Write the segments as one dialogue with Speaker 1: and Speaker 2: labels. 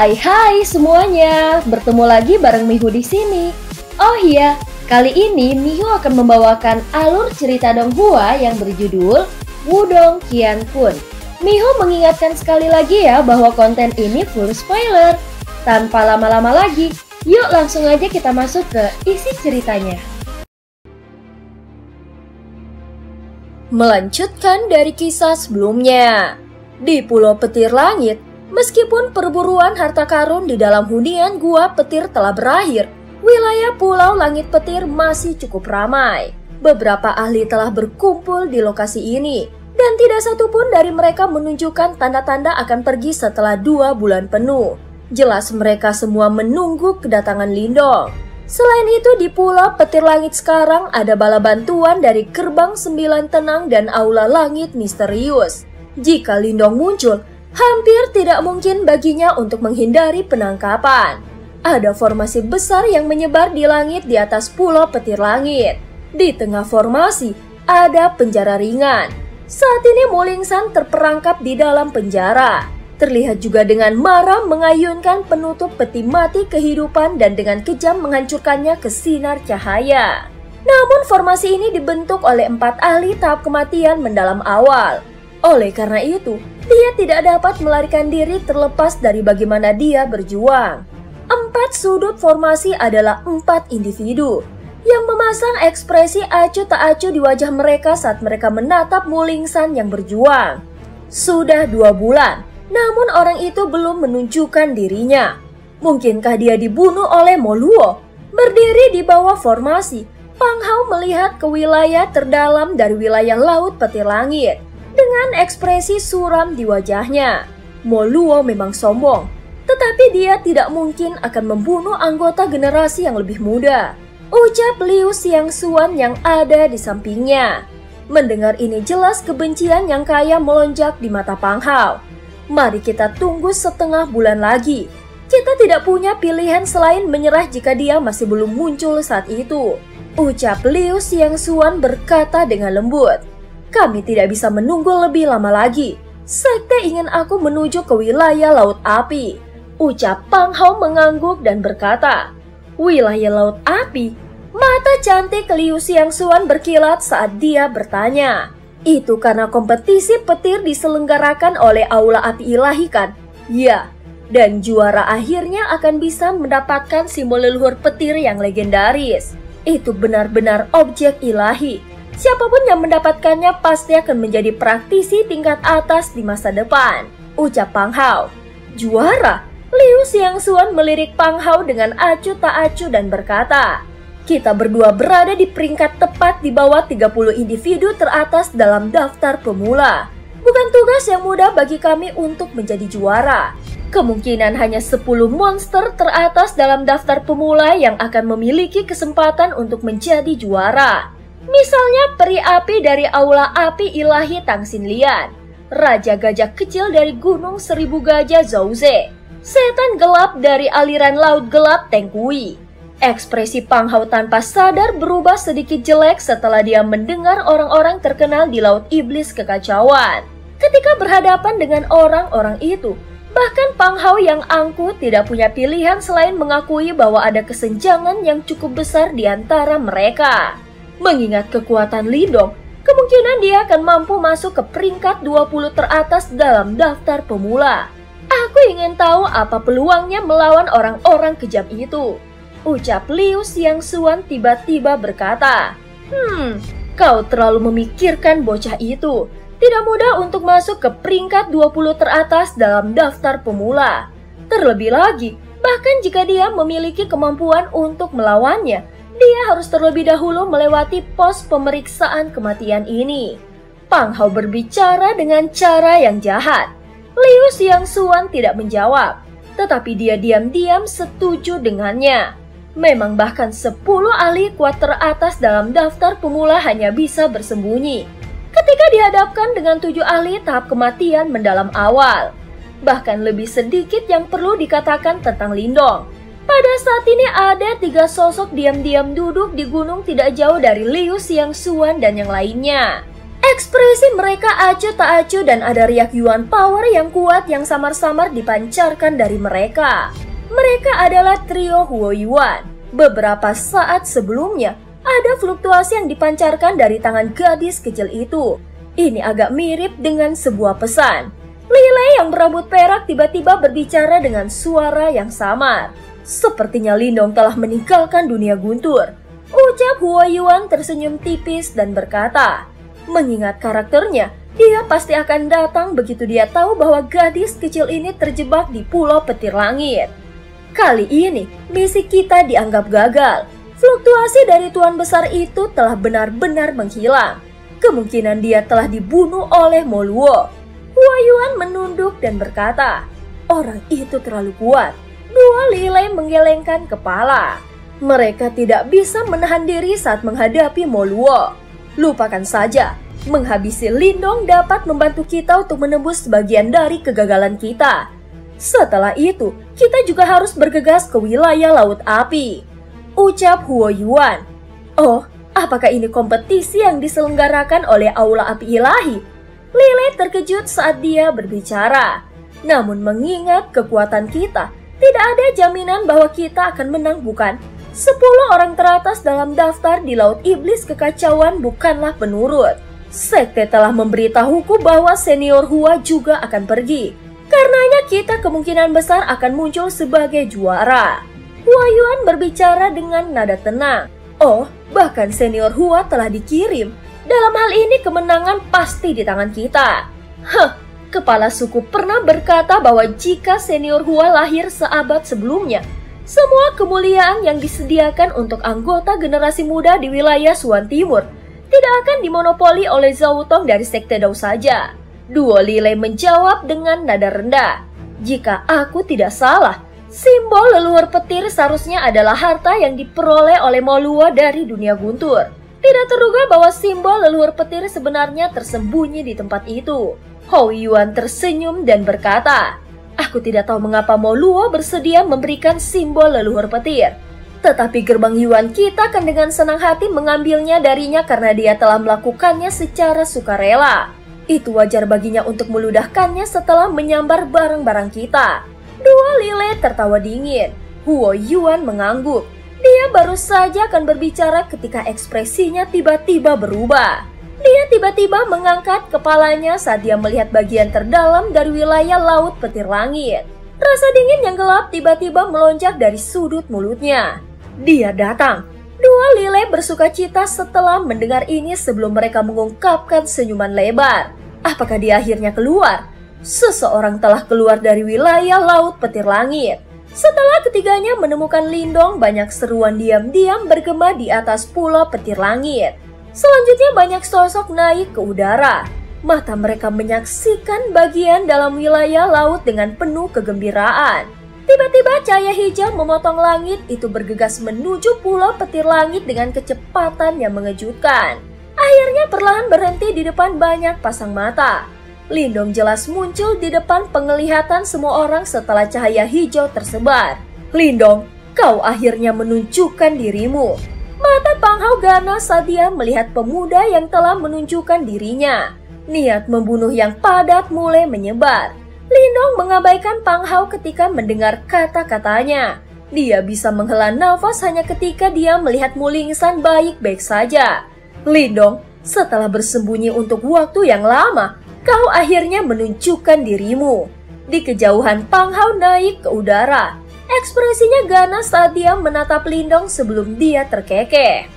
Speaker 1: Hai semuanya, bertemu lagi bareng Mihu di sini. Oh iya, kali ini Mihu akan membawakan alur cerita Donghua yang berjudul Wudong Qiankun. Mihu mengingatkan sekali lagi ya bahwa konten ini full spoiler. Tanpa lama-lama lagi, yuk langsung aja kita masuk ke isi ceritanya. Melanjutkan dari kisah sebelumnya, di Pulau Petir Langit, meskipun perburuan harta karun di dalam hunian Gua Petir telah berakhir, wilayah Pulau Langit Petir masih cukup ramai. Beberapa ahli telah berkumpul di lokasi ini, dan tidak satupun dari mereka menunjukkan tanda-tanda akan pergi setelah 2 bulan penuh. Jelas mereka semua menunggu kedatangan Lindong. Selain itu, di Pulau Petir Langit sekarang ada bala bantuan dari Gerbang 9 Tenang dan Aula Langit Misterius. Jika Lindong muncul, hampir tidak mungkin baginya untuk menghindari penangkapan. Ada formasi besar yang menyebar di langit di atas Pulau Petir Langit. Di tengah formasi, ada penjara ringan. Saat ini Mulingsan terperangkap di dalam penjara. Terlihat juga dengan marah mengayunkan penutup peti mati kehidupan dan dengan kejam menghancurkannya ke sinar cahaya. Namun formasi ini dibentuk oleh 4 ahli tahap kematian mendalam awal. Oleh karena itu, dia tidak dapat melarikan diri terlepas dari bagaimana dia berjuang. 4 sudut formasi adalah 4 individu yang memasang ekspresi acuh tak acuh di wajah mereka saat mereka menatap Mulingsan yang berjuang. Sudah 2 bulan, namun orang itu belum menunjukkan dirinya. Mungkinkah dia dibunuh oleh Moluo? Berdiri di bawah formasi, Pang Hao melihat ke wilayah terdalam dari wilayah Laut Petir Langit. Dengan ekspresi suram di wajahnya, Moluo memang sombong, tetapi dia tidak mungkin akan membunuh anggota generasi yang lebih muda, ucap Liu Xiangxuan yang ada di sampingnya. Mendengar ini jelas kebencian yang kaya melonjak di mata Pang Hao. Mari kita tunggu setengah bulan lagi. Kita tidak punya pilihan selain menyerah jika dia masih belum muncul saat itu, ucap Liu Xiangxuan berkata dengan lembut. Kami tidak bisa menunggu lebih lama lagi. Sekte ingin aku menuju ke wilayah Laut Api, ucap Pang Hao mengangguk dan berkata. Wilayah Laut Api? Mata cantik Liu Xiangxuan berkilat saat dia bertanya. Itu karena kompetisi petir diselenggarakan oleh Aula Api Ilahi kan? Ya, dan juara akhirnya akan bisa mendapatkan simbol leluhur petir yang legendaris. Itu benar-benar objek ilahi. Siapapun yang mendapatkannya pasti akan menjadi praktisi tingkat atas di masa depan, ucap Pang Hao. Juara? Liu Xiangxuan melirik Pang Hao dengan acuh tak acuh dan berkata, kita berdua berada di peringkat tepat di bawah 30 individu teratas dalam daftar pemula. Bukan tugas yang mudah bagi kami untuk menjadi juara. Kemungkinan hanya 10 monster teratas dalam daftar pemula yang akan memiliki kesempatan untuk menjadi juara. Misalnya peri api dari Aula Api Ilahi Tang Xinlian, Raja Gajah Kecil dari Gunung Seribu Gajah Zhouze, Setan Gelap dari aliran Laut Gelap Teng Kui. Ekspresi Pang Hao tanpa sadar berubah sedikit jelek setelah dia mendengar orang-orang terkenal di Laut Iblis Kekacauan. Ketika berhadapan dengan orang-orang itu, bahkan Pang Hao yang angkuh tidak punya pilihan selain mengakui bahwa ada kesenjangan yang cukup besar di antara mereka. Mengingat kekuatan Lindong, kemungkinan dia akan mampu masuk ke peringkat 20 teratas dalam daftar pemula. Aku ingin tahu apa peluangnya melawan orang-orang kejam itu, ucap Liu Xiangxuan tiba-tiba berkata. Kau terlalu memikirkan bocah itu. Tidak mudah untuk masuk ke peringkat 20 teratas dalam daftar pemula. Terlebih lagi, bahkan jika dia memiliki kemampuan untuk melawannya, dia harus terlebih dahulu melewati pos pemeriksaan kematian ini. Pang Hao berbicara dengan cara yang jahat. Liu Xiangxuan tidak menjawab, tetapi dia diam-diam setuju dengannya. Memang bahkan 10 ahli kuat teratas dalam daftar pemula hanya bisa bersembunyi ketika dihadapkan dengan 7 ahli tahap kematian mendalam awal. Bahkan lebih sedikit yang perlu dikatakan tentang Lindong. Pada saat ini ada 3 sosok diam-diam duduk di gunung tidak jauh dari Liu Xiangxuan dan yang lainnya. Ekspresi mereka acuh tak acuh dan ada riak Yuan power yang kuat yang samar-samar dipancarkan dari mereka. Mereka adalah trio Huo Yuan. Beberapa saat sebelumnya, ada fluktuasi yang dipancarkan dari tangan gadis kecil itu. Ini agak mirip dengan sebuah pesan. Lilei yang berambut perak tiba-tiba berbicara dengan suara yang samar. Sepertinya Lindong telah meninggalkan dunia guntur. Ucap Huo Yuan tersenyum tipis dan berkata, mengingat karakternya, dia pasti akan datang begitu dia tahu bahwa gadis kecil ini terjebak di Pulau Petir Langit. Kali ini, misi kita dianggap gagal. Fluktuasi dari Tuan Besar itu telah benar-benar menghilang. Kemungkinan dia telah dibunuh oleh Moluo. Huo Yuan menunduk dan berkata, orang itu terlalu kuat. Dua lilei menggelengkan kepala. Mereka tidak bisa menahan diri saat menghadapi Moluo. Lupakan saja, menghabisi Lindong dapat membantu kita untuk menembus sebagian dari kegagalan kita. Setelah itu, kita juga harus bergegas ke wilayah Laut Api. Ucap Huo Yuan. Oh, apakah ini kompetisi yang diselenggarakan oleh Aula Api Ilahi? Lilei terkejut saat dia berbicara. Namun mengingat kekuatan kita, tidak ada jaminan bahwa kita akan menang, bukan? 10 orang teratas dalam daftar di Laut Iblis Kekacauan bukanlah penurut. Sekte telah memberitahuku bahwa senior Hua juga akan pergi. Karenanya kita kemungkinan besar akan muncul sebagai juara. Huo Yuan berbicara dengan nada tenang. Oh, bahkan senior Hua telah dikirim. Dalam hal ini kemenangan pasti di tangan kita. Kepala suku pernah berkata bahwa jika senior Hua lahir seabad sebelumnya, semua kemuliaan yang disediakan untuk anggota generasi muda di wilayah Suan Timur tidak akan dimonopoli oleh Zhao Tong dari Sekte Dao saja. Duo lilei menjawab dengan nada rendah. Jika aku tidak salah, simbol leluhur petir seharusnya adalah harta yang diperoleh oleh Moluo dari dunia guntur. Tidak terduga bahwa simbol leluhur petir sebenarnya tersembunyi di tempat itu. Huo Yuan tersenyum dan berkata, aku tidak tahu mengapa Moluo bersedia memberikan simbol leluhur petir. Tetapi gerbang Yuan kita akan dengan senang hati mengambilnya darinya karena dia telah melakukannya secara sukarela. Itu wajar baginya untuk meludahkannya setelah menyambar barang-barang kita. Dua lilei tertawa dingin. Huo Yuan mengangguk. Dia baru saja akan berbicara ketika ekspresinya tiba-tiba berubah. Dia tiba-tiba mengangkat kepalanya saat dia melihat bagian terdalam dari wilayah Laut Petir Langit. Rasa dingin yang gelap tiba-tiba melonjak dari sudut mulutnya. Dia datang. Dua lilei bersukacita setelah mendengar ini sebelum mereka mengungkapkan senyuman lebar. Apakah dia akhirnya keluar? Seseorang telah keluar dari wilayah Laut Petir Langit. Setelah ketiganya menemukan Lindong, banyak seruan diam-diam bergema di atas Pulau Petir Langit. Selanjutnya banyak sosok naik ke udara. Mata mereka menyaksikan bagian dalam wilayah laut dengan penuh kegembiraan. Tiba-tiba cahaya hijau memotong langit itu bergegas menuju Pulau Petir Langit dengan kecepatan yang mengejutkan. Akhirnya perlahan berhenti di depan banyak pasang mata. Lindong jelas muncul di depan penglihatan semua orang setelah cahaya hijau tersebar. Lindong, kau akhirnya menunjukkan dirimu. Mata Pang Hao ganas saat dia melihat pemuda yang telah menunjukkan dirinya. Niat membunuh yang padat mulai menyebar. Lindong mengabaikan Pang Hao ketika mendengar kata-katanya. Dia bisa menghela nafas hanya ketika dia melihat Mulingsan baik-baik saja. Lindong, setelah bersembunyi untuk waktu yang lama, kau akhirnya menunjukkan dirimu. Di kejauhan Pang Hao naik ke udara. Ekspresinya ganas saat dia menatap Lindong sebelum dia terkekeh.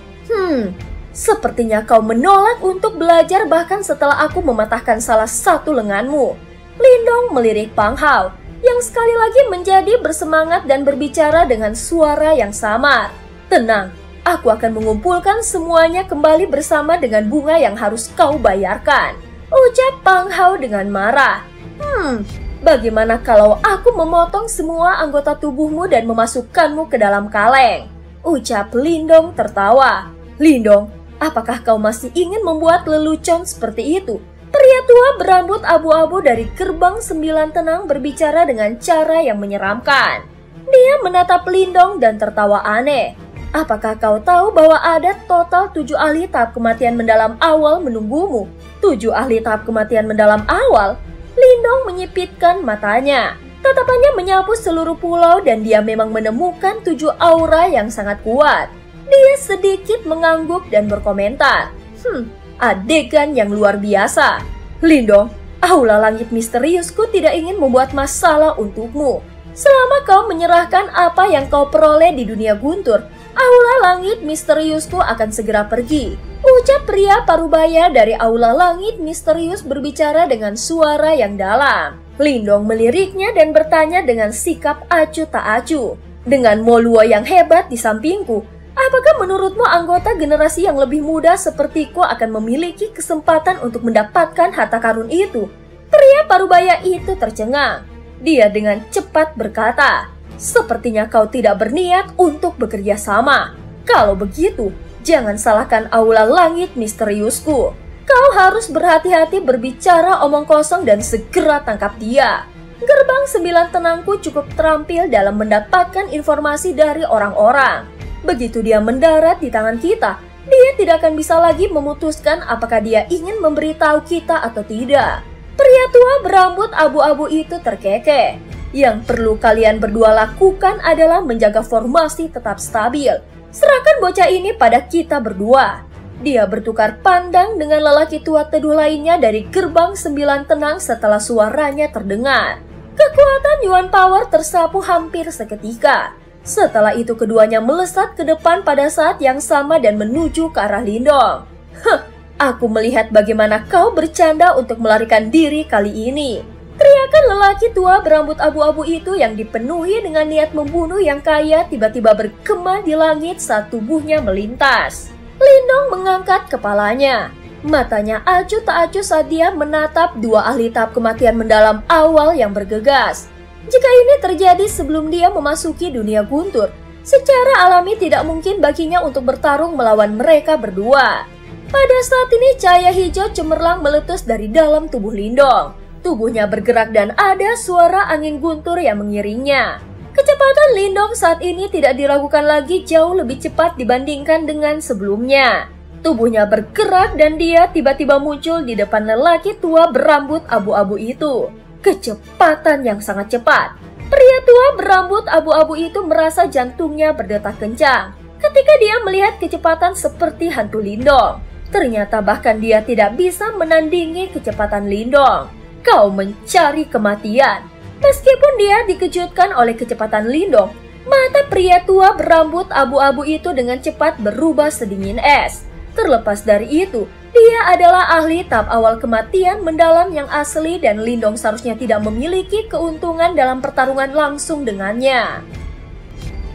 Speaker 1: Sepertinya kau menolak untuk belajar bahkan setelah aku mematahkan salah satu lenganmu. Lindong melirik Pang Hao, yang sekali lagi menjadi bersemangat dan berbicara dengan suara yang samar. Tenang, aku akan mengumpulkan semuanya kembali bersama dengan bunga yang harus kau bayarkan. Ucap Pang Hao dengan marah. Bagaimana kalau aku memotong semua anggota tubuhmu dan memasukkanmu ke dalam kaleng? Ucap Lindong tertawa. Lindong, apakah kau masih ingin membuat lelucon seperti itu? Pria tua berambut abu-abu dari gerbang 9 tenang berbicara dengan cara yang menyeramkan. Dia menatap Lindong dan tertawa aneh. Apakah kau tahu bahwa ada total 7 ahli tahap kematian mendalam awal menunggumu? 7 ahli tahap kematian mendalam awal? Lindong menyipitkan matanya. Tatapannya menyapu seluruh pulau dan dia memang menemukan 7 aura yang sangat kuat. Dia sedikit mengangguk dan berkomentar, adegan yang luar biasa. Lindong, aula langit misteriusku tidak ingin membuat masalah untukmu. Selama kau menyerahkan apa yang kau peroleh di dunia guntur, aula langit misteriusku akan segera pergi. Ucap pria parubaya dari aula langit misterius berbicara dengan suara yang dalam. Lindong meliriknya dan bertanya dengan sikap acuh tak acuh. Dengan Moluo yang hebat di sampingku, apakah menurutmu anggota generasi yang lebih muda sepertiku akan memiliki kesempatan untuk mendapatkan harta karun itu? Pria parubaya itu tercengang. Dia dengan cepat berkata, sepertinya kau tidak berniat untuk bekerja sama. Kalau begitu, jangan salahkan aula langit misteriusku. Kau harus berhati-hati berbicara omong kosong dan segera tangkap dia. Gerbang 9 tenangku cukup terampil dalam mendapatkan informasi dari orang-orang. Begitu dia mendarat di tangan kita, dia tidak akan bisa lagi memutuskan apakah dia ingin memberitahu kita atau tidak. Pria tua berambut abu-abu itu terkekeh. Yang perlu kalian berdua lakukan adalah menjaga formasi tetap stabil. Serahkan bocah ini pada kita berdua. Dia bertukar pandang dengan lelaki tua teduh lainnya dari gerbang 9 tenang setelah suaranya terdengar. Kekuatan Yuan Power tersapu hampir seketika. Setelah itu keduanya melesat ke depan pada saat yang sama dan menuju ke arah Lindong. Aku melihat bagaimana kau bercanda untuk melarikan diri kali ini. Teriakan lelaki tua berambut abu-abu itu yang dipenuhi dengan niat membunuh yang kaya tiba-tiba bergema di langit saat tubuhnya melintas. Lindong mengangkat kepalanya. Matanya acuh tak acuh saat dia menatap 2 ahli tahap kematian mendalam awal yang bergegas. Jika ini terjadi sebelum dia memasuki dunia guntur, secara alami tidak mungkin baginya untuk bertarung melawan mereka berdua. Pada saat ini cahaya hijau cemerlang meletus dari dalam tubuh Lindong. Tubuhnya bergerak dan ada suara angin guntur yang mengiringnya. Kecepatan Lindong saat ini tidak diragukan lagi jauh lebih cepat dibandingkan dengan sebelumnya. Tubuhnya bergerak dan dia tiba-tiba muncul di depan lelaki tua berambut abu-abu itu. Kecepatan yang sangat cepat. Pria tua berambut abu-abu itu merasa jantungnya berdetak kencang ketika dia melihat kecepatan seperti hantu Lindong. Ternyata bahkan dia tidak bisa menandingi kecepatan Lindong. Kau mencari kematian. Meskipun dia dikejutkan oleh kecepatan Lindong, mata pria tua berambut abu-abu itu dengan cepat berubah sedingin es. Terlepas dari itu, dia adalah ahli tahap awal kematian mendalam yang asli dan Lindong seharusnya tidak memiliki keuntungan dalam pertarungan langsung dengannya.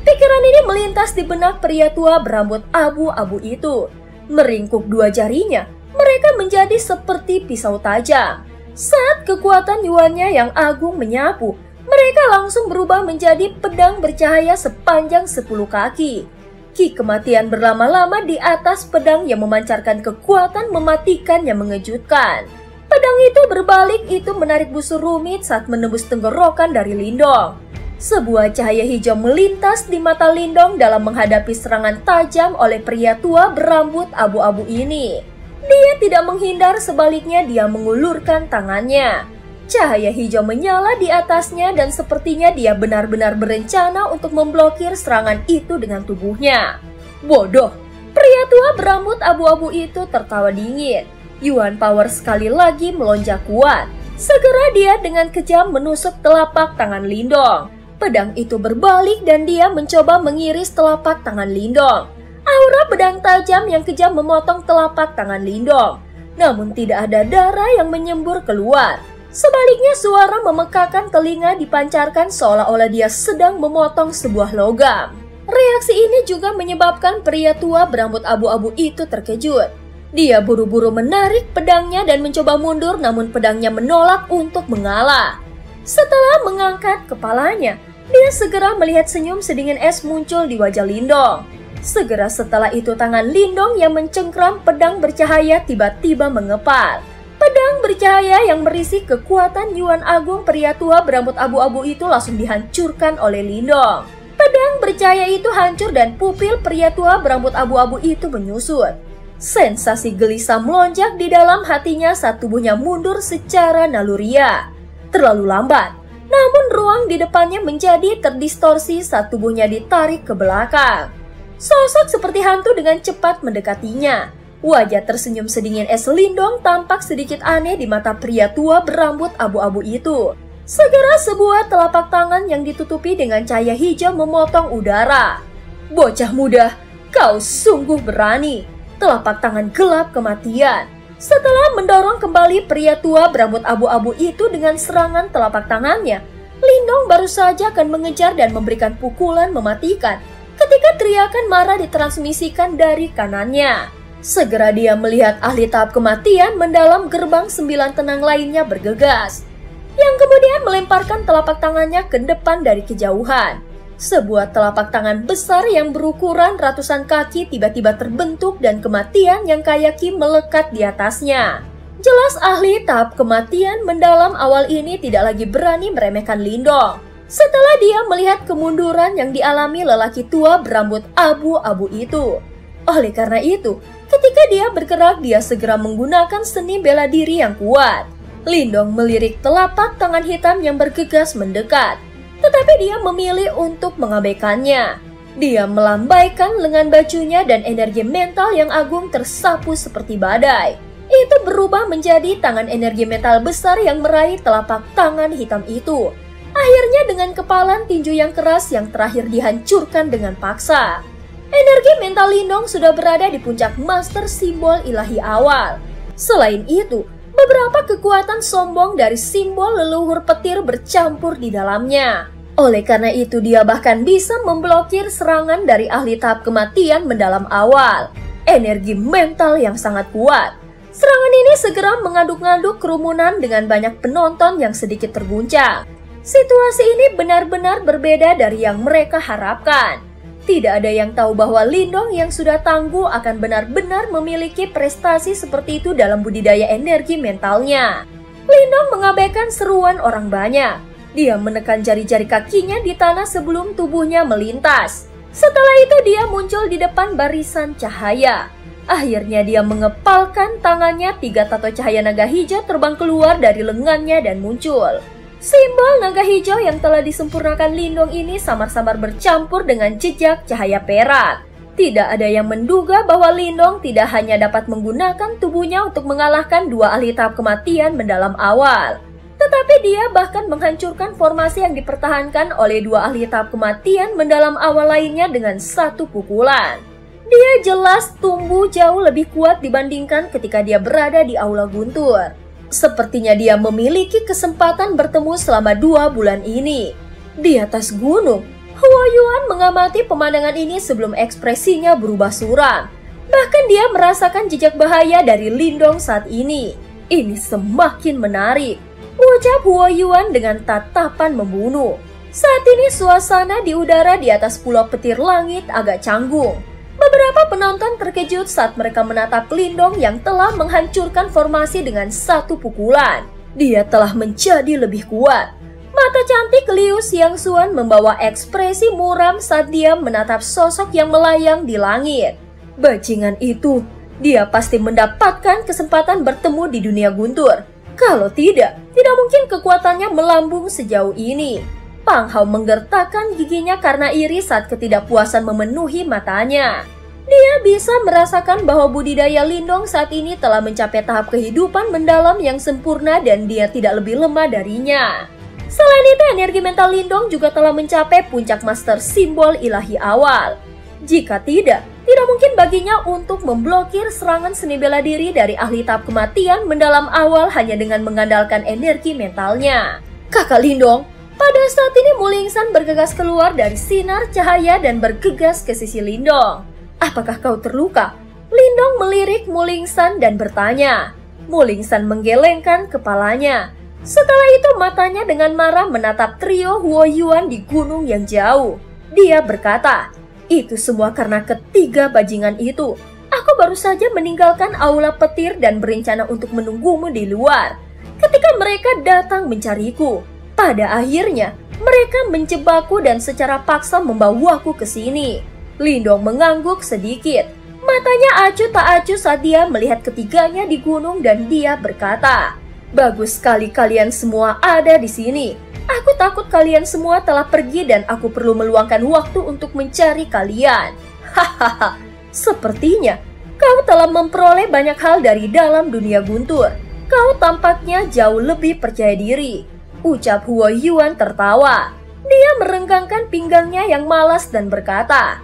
Speaker 1: Pikiran ini melintas di benak pria tua berambut abu-abu itu. Meringkuk 2 jarinya, mereka menjadi seperti pisau tajam. Saat kekuatan yuannya yang agung menyapu, mereka langsung berubah menjadi pedang bercahaya sepanjang 10 kaki. Ki kematian berlama-lama di atas pedang yang memancarkan kekuatan mematikan yang mengejutkan. Pedang itu berbalik itu menarik busur rumit saat menembus tenggorokan dari Lindong. Sebuah cahaya hijau melintas di mata Lindong dalam menghadapi serangan tajam oleh pria tua berambut abu-abu ini. Dia tidak menghindar, sebaliknya dia mengulurkan tangannya. Cahaya hijau menyala di atasnya dan sepertinya dia benar-benar berencana untuk memblokir serangan itu dengan tubuhnya. Bodoh! Pria tua berambut abu-abu itu tertawa dingin. Yuan Power sekali lagi melonjak kuat. Segera dia dengan kejam menusuk telapak tangan Lindong. Pedang itu berbalik dan dia mencoba mengiris telapak tangan Lindong. Aura pedang tajam yang kejam memotong telapak tangan Lindong. Namun tidak ada darah yang menyembur keluar. Sebaliknya suara memekakan telinga dipancarkan seolah-olah dia sedang memotong sebuah logam. Reaksi ini juga menyebabkan pria tua berambut abu-abu itu terkejut. Dia buru-buru menarik pedangnya dan mencoba mundur, namun pedangnya menolak untuk mengalah. Setelah mengangkat kepalanya, dia segera melihat senyum sedingin es muncul di wajah Lindong. Segera setelah itu tangan Lindong yang mencengkram pedang bercahaya tiba-tiba mengepal. Pedang bercahaya yang berisi kekuatan Yuan Agung pria tua berambut abu-abu itu langsung dihancurkan oleh Lindong. Pedang bercahaya itu hancur dan pupil pria tua berambut abu-abu itu menyusut. Sensasi gelisah melonjak di dalam hatinya saat tubuhnya mundur secara naluriah. Terlalu lambat, namun ruang di depannya menjadi terdistorsi saat tubuhnya ditarik ke belakang. Sosok seperti hantu dengan cepat mendekatinya. Wajah tersenyum sedingin es Lindong tampak sedikit aneh di mata pria tua berambut abu-abu itu. Segera sebuah telapak tangan yang ditutupi dengan cahaya hijau memotong udara. Bocah muda, kau sungguh berani. Telapak tangan gelap kematian. Setelah mendorong kembali pria tua berambut abu-abu itu dengan serangan telapak tangannya, Lindong baru saja akan mengejar dan memberikan pukulan mematikan ketika teriakan marah ditransmisikan dari kanannya. Segera dia melihat ahli tahap kematian mendalam gerbang 9 tenang lainnya bergegas, yang kemudian melemparkan telapak tangannya ke depan dari kejauhan. Sebuah telapak tangan besar yang berukuran ratusan kaki tiba-tiba terbentuk dan kematian yang kayaki melekat di atasnya. Jelas ahli tahap kematian mendalam awal ini tidak lagi berani meremehkan Lindong. Setelah dia melihat kemunduran yang dialami lelaki tua berambut abu-abu itu. Oleh karena itu, ketika dia bergerak dia segera menggunakan seni bela diri yang kuat. Lindong melirik telapak tangan hitam yang bergegas mendekat, tetapi dia memilih untuk mengabaikannya. Dia melambaikan lengan bajunya dan energi mental yang agung tersapu seperti badai. Itu berubah menjadi tangan energi metal besar yang meraih telapak tangan hitam itu. Akhirnya dengan kepalan tinju yang keras yang terakhir dihancurkan dengan paksa. Energi mental Lindong sudah berada di puncak master simbol ilahi awal. Selain itu, beberapa kekuatan sombong dari simbol leluhur petir bercampur di dalamnya. Oleh karena itu dia bahkan bisa memblokir serangan dari ahli tahap kematian mendalam awal. Energi mental yang sangat kuat. Serangan ini segera mengaduk-ngaduk kerumunan dengan banyak penonton yang sedikit terguncang. Situasi ini benar-benar berbeda dari yang mereka harapkan. Tidak ada yang tahu bahwa Lindong yang sudah tangguh akan benar-benar memiliki prestasi seperti itu dalam budidaya energi mentalnya. Lindong mengabaikan seruan orang banyak. Dia menekan jari-jari kakinya di tanah sebelum tubuhnya melintas. Setelah itu dia muncul di depan barisan cahaya. Akhirnya dia mengepalkan tangannya, 3 tato cahaya naga hijau terbang keluar dari lengannya dan muncul. Simbol naga hijau yang telah disempurnakan Lindong ini samar-samar bercampur dengan jejak cahaya perak. Tidak ada yang menduga bahwa Lindong tidak hanya dapat menggunakan tubuhnya untuk mengalahkan 2 ahli tahap kematian mendalam awal, tetapi dia bahkan menghancurkan formasi yang dipertahankan oleh 2 ahli tahap kematian mendalam awal lainnya dengan 1 pukulan. Dia jelas tumbuh jauh lebih kuat dibandingkan ketika dia berada di Aula Guntur. Sepertinya dia memiliki kesempatan bertemu selama 2 bulan ini. Di atas gunung, Huo Yuan mengamati pemandangan ini sebelum ekspresinya berubah suram. Bahkan dia merasakan jejak bahaya dari Lindong saat ini. Ini semakin menarik. Ucap Huo Yuan dengan tatapan membunuh. Saat ini suasana di udara di atas pulau petir langit agak canggung. Beberapa penonton terkejut saat mereka menatap Lindong yang telah menghancurkan formasi dengan 1 pukulan. Dia telah menjadi lebih kuat. Mata cantik Liu Xiangxuan membawa ekspresi muram saat dia menatap sosok yang melayang di langit. Bajingan itu, dia pasti mendapatkan kesempatan bertemu di dunia guntur. Kalau tidak mungkin kekuatannya melambung sejauh ini. Pang Hao menggertakkan giginya karena iri saat ketidakpuasan memenuhi matanya. Dia bisa merasakan bahwa budidaya Lindong saat ini telah mencapai tahap kehidupan mendalam yang sempurna dan dia tidak lebih lemah darinya. Selain itu, energi mental Lindong juga telah mencapai puncak master simbol ilahi awal. Jika tidak mungkin baginya untuk memblokir serangan seni bela diri dari ahli tahap kematian mendalam awal hanya dengan mengandalkan energi mentalnya. Kakak Lindong. Pada saat ini Mulingsan bergegas keluar dari sinar cahaya dan bergegas ke sisi Lindong. Apakah kau terluka? Lindong melirik Mulingsan dan bertanya. Mulingsan menggelengkan kepalanya. Setelah itu matanya dengan marah menatap trio Huo Yuan di gunung yang jauh. Dia berkata, itu semua karena ketiga bajingan itu. Aku baru saja meninggalkan aula petir dan berencana untuk menunggumu di luar. Ketika mereka datang mencariku, Pada akhirnya, mereka menjebakku dan secara paksa membawaku ke sini. Lindong mengangguk sedikit. Matanya acuh tak acuh saat dia melihat ketiganya di gunung dan dia berkata, "Bagus sekali kalian semua ada di sini. Aku takut kalian semua telah pergi dan aku perlu meluangkan waktu untuk mencari kalian. Hahaha, sepertinya kau telah memperoleh banyak hal dari dalam dunia guntur. Kau tampaknya jauh lebih percaya diri," ucap Huo Yuan tertawa. Dia merenggangkan pinggangnya yang malas dan berkata,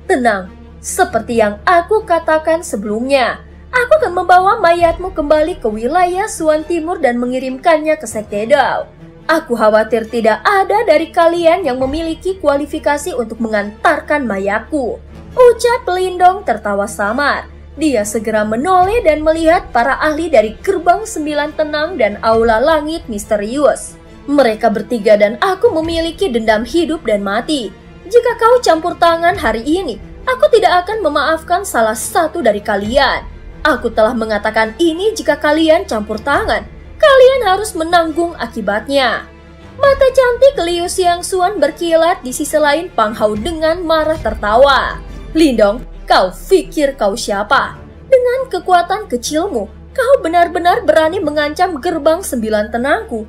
Speaker 1: "Tenang, seperti yang aku katakan sebelumnya, aku akan membawa mayatmu kembali ke wilayah Suan Timur dan mengirimkannya ke Sekte Dao. Aku khawatir tidak ada dari kalian yang memiliki kualifikasi untuk mengantarkan mayatku," ucap Lindong tertawa samar. Dia segera menoleh dan melihat para ahli dari Gerbang 9 Tenang dan Aula Langit Misterius. "Mereka bertiga dan aku memiliki dendam hidup dan mati. Jika kau campur tangan hari ini, aku tidak akan memaafkan salah satu dari kalian. Aku telah mengatakan ini jika kalian campur tangan, kalian harus menanggung akibatnya." Mata cantik Liu Xiangxuan berkilat, di sisi lain Pang Hao dengan marah tertawa. "Lindong, kau pikir kau siapa? Dengan kekuatan kecilmu, kau benar-benar berani mengancam Gerbang 9 Tenangku?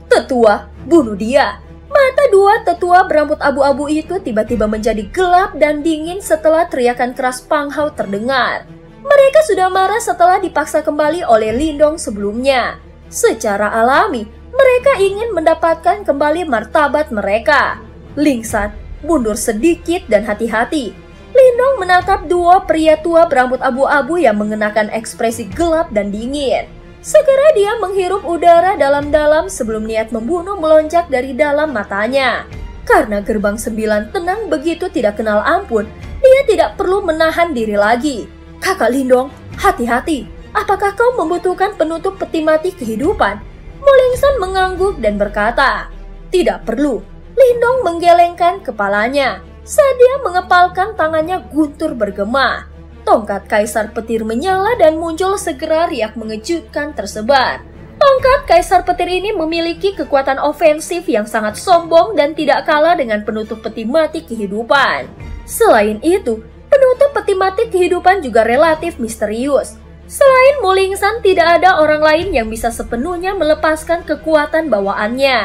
Speaker 1: Tetua, bunuh dia!" Mata dua tetua berambut abu-abu itu tiba-tiba menjadi gelap dan dingin setelah teriakan keras Pang Hao terdengar. Mereka sudah marah setelah dipaksa kembali oleh Lindong sebelumnya. Secara alami, mereka ingin mendapatkan kembali martabat mereka. "Lingsat, mundur sedikit dan hati-hati." Lindong menatap dua pria tua berambut abu-abu yang mengenakan ekspresi gelap dan dingin. Segera dia menghirup udara dalam-dalam sebelum niat membunuh melonjak dari dalam matanya. Karena Gerbang 9 Tenang begitu tidak kenal ampun, dia tidak perlu menahan diri lagi. "Kakak Lindong, hati-hati. Apakah kau membutuhkan penutup peti mati kehidupan?" Mulingsan mengangguk dan berkata, "Tidak perlu." Lindong menggelengkan kepalanya. Saat dia mengepalkan tangannya, guntur bergema. Tongkat Kaisar Petir menyala dan muncul segera riak mengejutkan tersebar. Tongkat Kaisar Petir ini memiliki kekuatan ofensif yang sangat sombong dan tidak kalah dengan penutup peti mati kehidupan. Selain itu, penutup peti mati kehidupan juga relatif misterius. Selain Mulingsan, tidak ada orang lain yang bisa sepenuhnya melepaskan kekuatan bawaannya.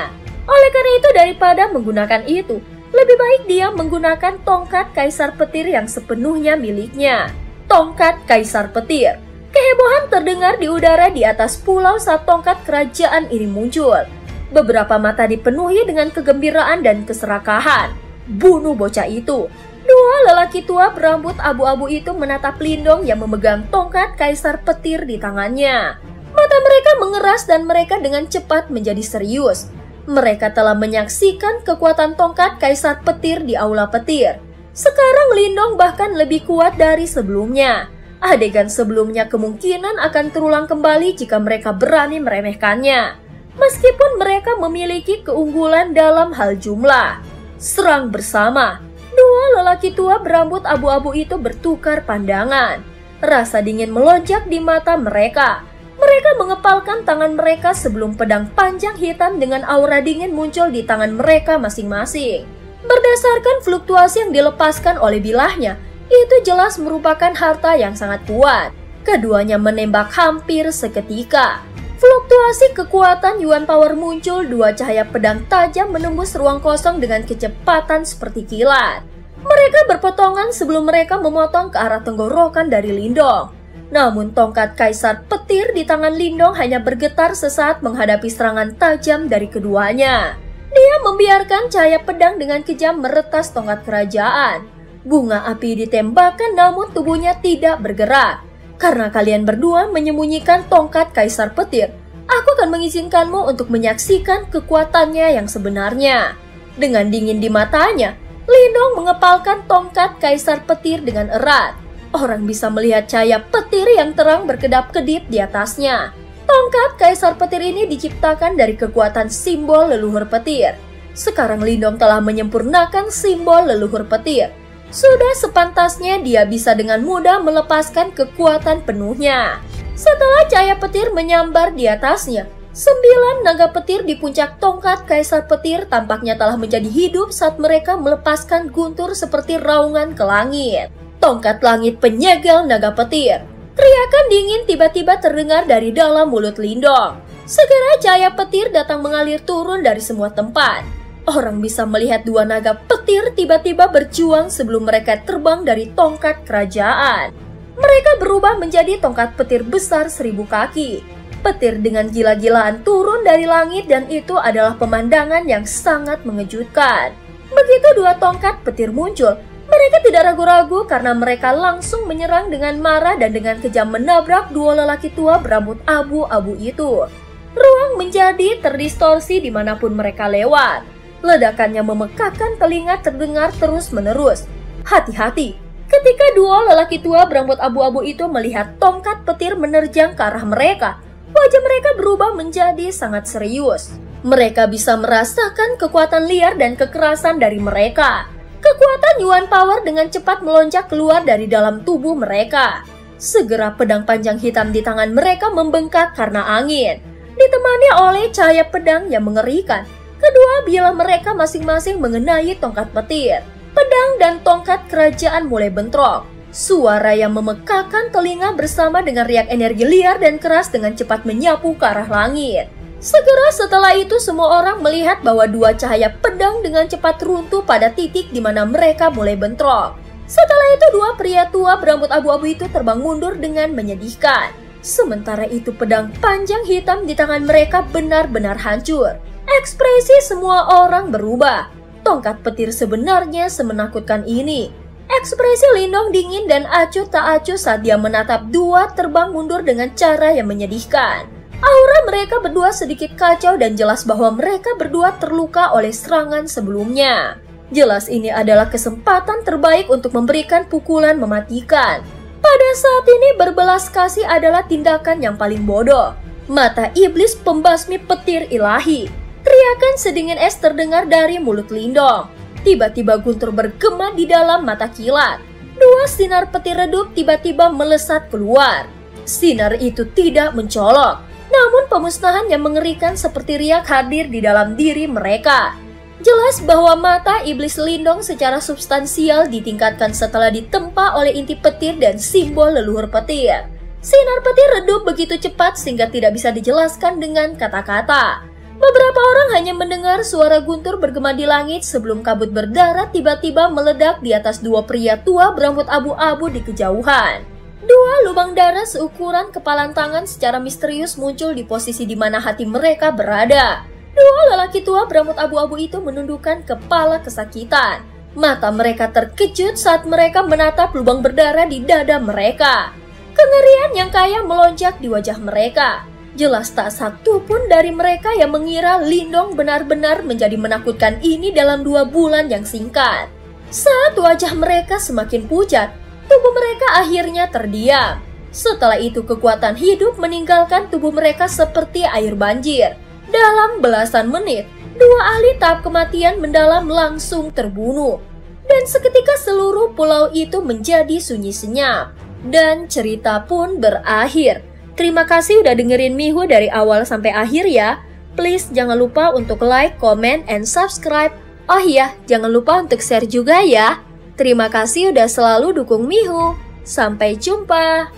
Speaker 1: Oleh karena itu, daripada menggunakan itu, lebih baik dia menggunakan tongkat Kaisar Petir yang sepenuhnya miliknya. Tongkat Kaisar Petir. Kehebohan terdengar di udara di atas pulau saat tongkat kerajaan ini muncul. Beberapa mata dipenuhi dengan kegembiraan dan keserakahan. "Bunuh bocah itu!" Dua lelaki tua berambut abu-abu itu menatap Lindong yang memegang tongkat Kaisar Petir di tangannya. Mata mereka mengeras dan mereka dengan cepat menjadi serius. Mereka telah menyaksikan kekuatan tongkat Kaisar Petir di Aula Petir. Sekarang Lindong bahkan lebih kuat dari sebelumnya. Adegan sebelumnya kemungkinan akan terulang kembali jika mereka berani meremehkannya. Meskipun mereka memiliki keunggulan dalam hal jumlah. Serang bersama. Dua lelaki tua berambut abu-abu itu bertukar pandangan. Rasa dingin melonjak di mata mereka. Mereka mengepalkan tangan mereka sebelum pedang panjang hitam dengan aura dingin muncul di tangan mereka masing-masing. Berdasarkan fluktuasi yang dilepaskan oleh bilahnya, itu jelas merupakan harta yang sangat kuat. Keduanya menembak hampir seketika. Fluktuasi kekuatan Yuan Power muncul, dua cahaya pedang tajam menembus ruang kosong dengan kecepatan seperti kilat. Mereka berpotongan sebelum mereka memotong ke arah tenggorokan dari Lindong. Namun tongkat Kaisar Petir di tangan Lindong hanya bergetar sesaat menghadapi serangan tajam dari keduanya. Dia membiarkan cahaya pedang dengan kejam meretas tongkat kerajaan. Bunga api ditembakkan namun tubuhnya tidak bergerak. Karena kalian berdua menyembunyikan tongkat Kaisar Petir, aku akan mengizinkanmu untuk menyaksikan kekuatannya yang sebenarnya. Dengan dingin di matanya, Lindong mengepalkan tongkat Kaisar Petir dengan erat. Orang bisa melihat cahaya petir yang terang berkedap-kedip di atasnya. Tongkat Kaisar Petir ini diciptakan dari kekuatan simbol leluhur petir. Sekarang Lindong telah menyempurnakan simbol leluhur petir. Sudah sepantasnya dia bisa dengan mudah melepaskan kekuatan penuhnya. Setelah cahaya petir menyambar di atasnya, 9 naga petir di puncak tongkat Kaisar Petir tampaknya telah menjadi hidup saat mereka melepaskan guntur seperti raungan ke langit. Tongkat langit penyegel naga petir. Teriakan dingin tiba-tiba terdengar dari dalam mulut Lindong. Segera cahaya petir datang mengalir turun dari semua tempat. Orang bisa melihat 2 naga petir tiba-tiba berjuang sebelum mereka terbang dari tongkat kerajaan. Mereka berubah menjadi tongkat petir besar 1000 kaki. Petir dengan gila-gilaan turun dari langit dan itu adalah pemandangan yang sangat mengejutkan. Begitu 2 tongkat petir muncul, mereka tidak ragu-ragu karena mereka langsung menyerang dengan marah dan dengan kejam menabrak 2 lelaki tua berambut abu-abu itu. Ruang menjadi terdistorsi dimanapun mereka lewat. Ledakannya memekakkan telinga terdengar terus-menerus. Hati-hati, ketika 2 lelaki tua berambut abu-abu itu melihat tongkat petir menerjang ke arah mereka, wajah mereka berubah menjadi sangat serius. Mereka bisa merasakan kekuatan liar dan kekerasan dari mereka. Kekuatan Yuan Power dengan cepat melonjak keluar dari dalam tubuh mereka. Segera pedang panjang hitam di tangan mereka membengkak karena angin, ditemani oleh cahaya pedang yang mengerikan. Kedua bilah mereka masing-masing mengenai tongkat petir. Pedang dan tongkat kerajaan mulai bentrok. Suara yang memekakkan telinga bersama dengan riak energi liar dan keras dengan cepat menyapu ke arah langit. Segera setelah itu semua orang melihat bahwa 2 cahaya pedang dengan cepat runtuh pada titik di mana mereka mulai bentrok. Setelah itu 2 pria tua berambut abu-abu itu terbang mundur dengan menyedihkan. Sementara itu pedang panjang hitam di tangan mereka benar-benar hancur. Ekspresi semua orang berubah. Tongkat petir sebenarnya semenakutkan ini. Ekspresi Lindong dingin dan acuh tak acuh saat dia menatap 2 terbang mundur dengan cara yang menyedihkan. Aura mereka berdua sedikit kacau dan jelas bahwa mereka berdua terluka oleh serangan sebelumnya. Jelas ini adalah kesempatan terbaik untuk memberikan pukulan mematikan. Pada saat ini berbelas kasih adalah tindakan yang paling bodoh. Mata iblis pembasmi petir ilahi. Teriakan sedingin es terdengar dari mulut Lindong. Tiba-tiba guntur bergema di dalam mata kilat. 2 sinar petir redup tiba-tiba melesat keluar. Sinar itu tidak mencolok, namun pemusnahan yang mengerikan seperti riak hadir di dalam diri mereka. Jelas bahwa mata iblis Lindong secara substansial ditingkatkan setelah ditempa oleh inti petir dan simbol leluhur petir. Sinar petir redup begitu cepat sehingga tidak bisa dijelaskan dengan kata-kata. Beberapa orang hanya mendengar suara guntur bergema di langit sebelum kabut berdarah tiba-tiba meledak di atas 2 pria tua berambut abu-abu di kejauhan. 2 lubang darah seukuran kepalan tangan secara misterius muncul di posisi di mana hati mereka berada. 2 lelaki tua berambut abu-abu itu menundukkan kepala kesakitan. Mata mereka terkejut saat mereka menatap lubang berdarah di dada mereka. Kengerian yang kaya melonjak di wajah mereka. Jelas tak satu pun dari mereka yang mengira Lindong benar-benar menjadi menakutkan ini dalam 2 bulan yang singkat. Saat wajah mereka semakin pucat, tubuh mereka akhirnya terdiam. Setelah itu kekuatan hidup meninggalkan tubuh mereka seperti air banjir. Dalam belasan menit, 2 ahli tahap kematian mendalam langsung terbunuh. Dan seketika seluruh pulau itu menjadi sunyi senyap. Dan cerita pun berakhir. Terima kasih udah dengerin Mihu dari awal sampai akhir ya. Please jangan lupa untuk like, comment, and subscribe. Oh iya, jangan lupa untuk share juga ya. Terima kasih udah selalu dukung Mihu. Sampai jumpa.